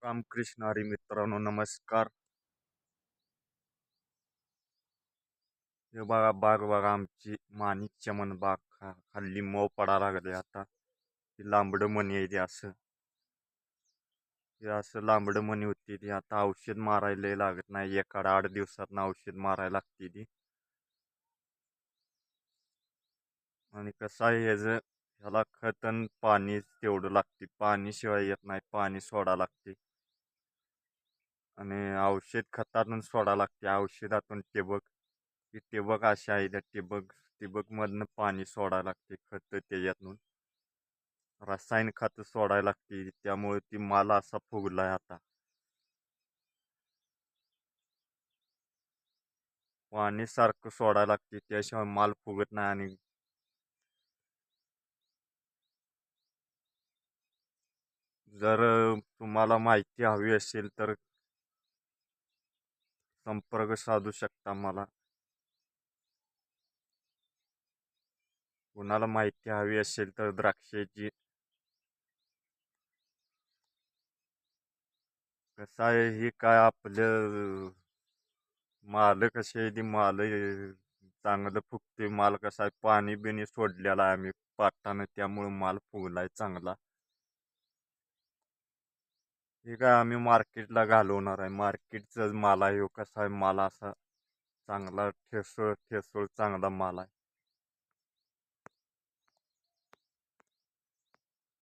रामकृष्ण हरी मित्रांनो, नमस्कार. हे बघा बाग बघा आमची माणिक चमन बाग खाली मऊ पडा लागले आता. ती लांबड मणी आहे ती असं. हे असं लांबड मणी होती ती आता औषध मारायला लागत नाही. 1-8 दिवसात औषध मारायला लागते ती. आणि कसं आहे ह्याला खत आणि पाणी तेवढं लागते. पाणी शिवाय येत नाही, पाणी सोडा लागते. आणि औषध खतातून सोडा लागते, औषधातून टिबक. ती टिबक अशी आहे, त्या टिबक मधनं पाणी सोडायला लागते, खत त्याच्यातून रासायनिक खत सोडायला लागते. त्यामुळे ती माल असा फुगलाय आता. पाणी सारखं सोडायला लागते, त्याशिवाय माल फुगत नाही. आणि जर तुम्हाला माहिती हवी असेल तर संपर्क साधू शकता मला. कुणाला माहिती हवी असेल तर द्राक्षाची. कसं आहे, ही काय आपलं माल कसे आहे, ती माल चांगलं फुगते. माल कसा आहे, पाणी बिणी सोडलेला आहे आम्ही पाटानं, त्यामुळे माल फुगलाय चांगला. हे काय आम्ही मार्केटला घालवणार आहे, मार्केटचाच माल आहे ह्यो. कसा आहे माल असा चांगला ठेसूळ ठेसूळ चांगला माल आहे.